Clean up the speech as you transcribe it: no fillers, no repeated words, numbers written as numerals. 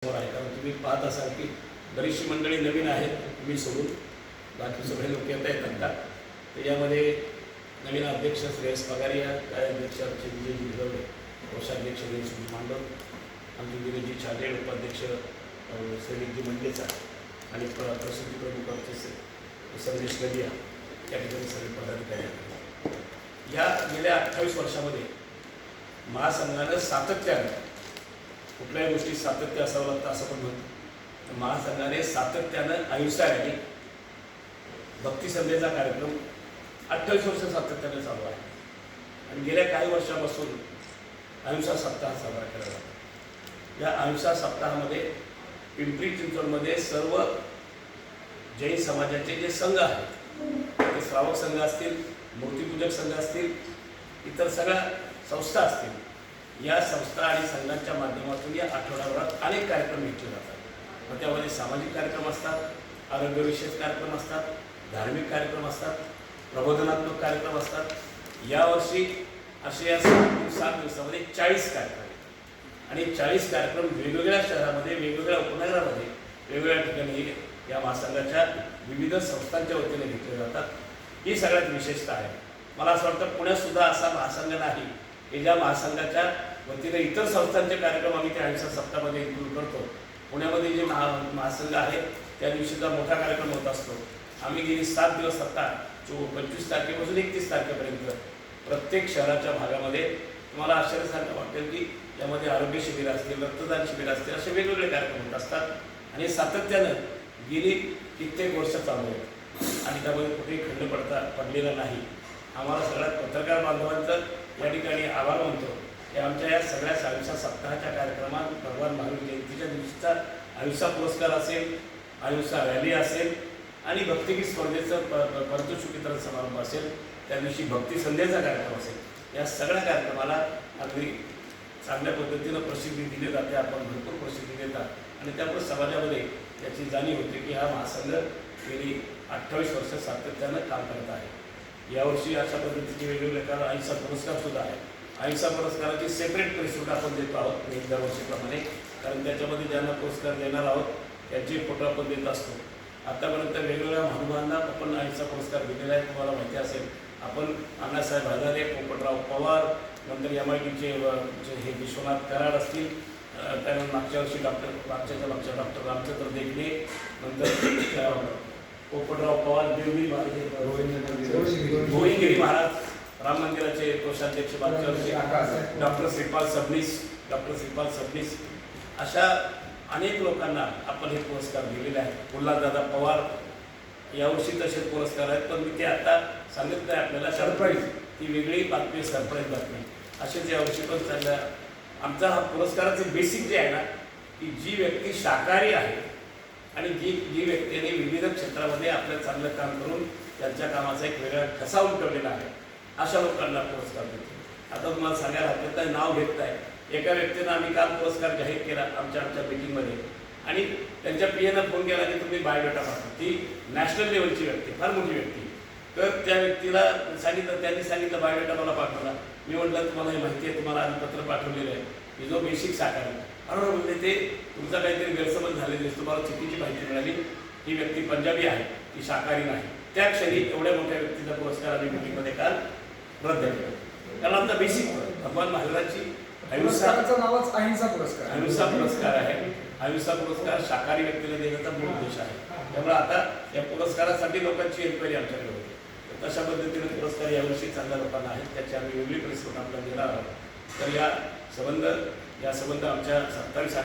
आहे, कारण तुम्ही पाहत असाल की बरीचशी मंडळी नवीन आहेत, तुम्ही सोडून बाकी सगळे लोक येत आहेत आता. तर यामध्ये नवीन अध्यक्ष श्रेयस पगारिया, कार्याध्यक्ष आमचे विजयजी भिलवडे, कोषाध्यक्ष सुनील मांडव, आमचे विजयजी छाडे, उपाध्यक्ष श्रीजी मंडेचा आणि प्रसिद्धी प्रमुख आमचे संदेश गदिया या ठिकाणी सगळे पदाधिकारी आहेत. या गेल्या 28 वर्षामध्ये महासंघानं सातत्यानं कुठल्याही गोष्टी सातत्य असावं लागतं असं पण म्हणतो. महासंघाने सातत्यानं अहिंसा रॅली, भक्ती संध्येचा कार्यक्रम 28 वर्ष सातत्याने चालू आहे आणि गेल्या काही वर्षापासून अहिंसा सप्ताह साजरा केला जातो. या अहिंसा सप्ताहामध्ये पिंपरी चिंचवडमध्ये सर्व जैन समाजाचे जे संघ आहेत, ते श्रावक संघ असतील, मूर्तिपूजक संघ असतील, इतर सगळ्या संस्था असतील, या संस्था आणि संघांच्या माध्यमातून या आठवड्याभरात अनेक कार्यक्रम घेतले जातात. मग त्यामध्ये सामाजिक कार्यक्रम असतात, आरोग्यविषयक कार्यक्रम असतात, धार्मिक कार्यक्रम असतात, प्रबोधनात्मक कार्यक्रम असतात. यावर्षी असे या 7 दिवसामध्ये 40 कार्यक्रम आणि 40 कार्यक्रम वेगवेगळ्या शहरामध्ये, वेगवेगळ्या उपनगरामध्ये, वेगवेगळ्या ठिकाणी या महासंघाच्या विविध संस्थांच्या वतीने घेतले जातात. ही सगळ्यात विशेषता आहे. मला असं वाटतं पुण्यातसुद्धा असा महासंघ नाही की ज्या महासंघाच्या वतीने इतर संस्थांचे कार्यक्रम आम्ही त्या अहिंसा सप्ताहामध्ये इन्क्लूड करतो. पुण्यामध्ये जे महासंघ आहे त्या दिवशीचा मोठा कार्यक्रम होत असतो. आम्ही गेली 7 दिवस आता 25 तारखेपासून 31 तारखेपर्यंत प्रत्येक शहराच्या भागामध्ये तुम्हाला आश्चर्यासारखं वाटेल की यामध्ये आरोग्य शिबिर असतील, रक्तदान शिबिर असतील, असे वेगवेगळे कार्यक्रम होत असतात आणि सातत्यानं गेली कित्येक वर्ष चालू आहेत आणि त्यामध्ये कुठेही खंड पडलेला नाही. आम्हाला सगळ्यात पत्रकार बांधवांचं या ठिकाणी आभार मानतो की आमच्या या सगळ्या अहिंसा सप्ताहाच्या कार्यक्रमात भगवान महावीर जयंतीच्या दिवशीचा अहिंसा पुरस्कार असेल, अहिंसा रॅली असेल आणि भक्तिगीत स्पर्धेचं पारितोषिक वितरण समारंभ असेल, त्या दिवशी भक्ती संध्येचा कार्यक्रम असेल, या सगळ्या कार्यक्रमाला अगदी चांगल्या पद्धतीनं प्रसिद्धी दिली जाते. आपण भरपूर प्रसिद्धी देतात आणि त्यामुळे समाजामध्ये याची जाणीव होते की हा महासंघ गेली 28 वर्ष सातत्यानं काम करत आहे. यावर्षी अशा पद्धतीचे वेगवेगळे अहिंसा पुरस्कारसुद्धा आहे. अहिंसा पुरस्काराची सेपरेट परिस्थिती आपण देतो आहोत दरवर्षीप्रमाणे, कारण त्याच्यामध्ये ज्यांना पुरस्कार देणार आहोत त्यांचे फोटो आपण देत असतो. आतापर्यंत वेगवेगळ्या महानुभावांना आपण अहिंसा पुरस्कार दिलेला आहे. तुम्हाला माहिती असेल, आपण अण्णासाहेब हजारे, पोपटराव पवार, नंतर MITचे हे विश्वनाथ कराड असतील, त्यानंतर मागच्या वर्षी मागच्या डॉक्टर रामचंद्र देखणे, नंतर पोपटराव पवार, गोविंदगिरी महाराज राम मंदिराचे कोषाध्यक्ष मागच्या वर्षी डॉक्टर श्रीपाल सबनीस, अशा अनेक लोकांना आपण हे पुरस्कार दिलेले आहेत. उल्हासदादा पवार यावर्षी तसे पुरस्कार आहेत, पण मी ते आता सांगितलं आहे आपल्याला. सरप्राईज ती वेगळी बातमी, सरप्राईज बातमी असेच यावर्षी पण चालल्या. आमचा हा पुरस्काराचे बेसिक जे आहे ना, की जी व्यक्ती शाकाहारी आहे आणि जी व्यक्तीने विविध क्षेत्रामध्ये आपलं चांगलं काम करून त्यांच्या कामाचा एक वेगळा ठसा उमटवलेला आहे, अशा लोकांना पुरस्कार देतो. आता तुम्हाला सांगायला हरकत नाही, नाव घेत नाही. एका व्यक्तीनं आम्ही काल पुरस्कार जाहीर केला आमच्या मीटिंगमध्ये आणि त्यांच्या PAनं फोन केला की तुम्ही बायोडेटा पाठवा. ती नॅशनल लेवलची व्यक्ती, फार मोठी व्यक्ती. तर त्या व्यक्तीला सांगितलं, त्यांनी सांगितलं बायोडेटा मला पाठवला. मी म्हटलं तुम्हाला हे माहिती आहे, तुम्हाला आम्ही पत्र पाठवलेलं आहे की जो बेसिक शाकाहारी. बरोबर म्हणजे ते तुमचा काहीतरी गैरसमज झालेली आहे, तुम्हाला चुकीची माहिती मिळाली. ही व्यक्ती पंजाबी आहे, ती शाकाहारी नाही. त्या क्षणी एवढ्या मोठ्या व्यक्तीचा पुरस्कार आम्ही मीटिंगमध्ये काल रद्द केला. कारण आमचा बेसिक भगवान महावीरांची पुरस्काराचं नावच अहिंसा पुरस्कार, अहिंसा पुरस्कार आहे. अहिंसा पुरस्कार शाकाहारी व्यक्तीला देण्याचा मूळ उद्देश आहे. त्यामुळे आता या पुरस्कारासाठी लोकांची एन्क्वायरी आमच्याकडे होती. तशा पद्धतीने पुरस्कार यावर्षी चांगल्या लोकांना आहेत, त्याची आम्ही वेगळी परिस्थिती आपल्याला देणार आहोत. तर या संबंध आमच्या 27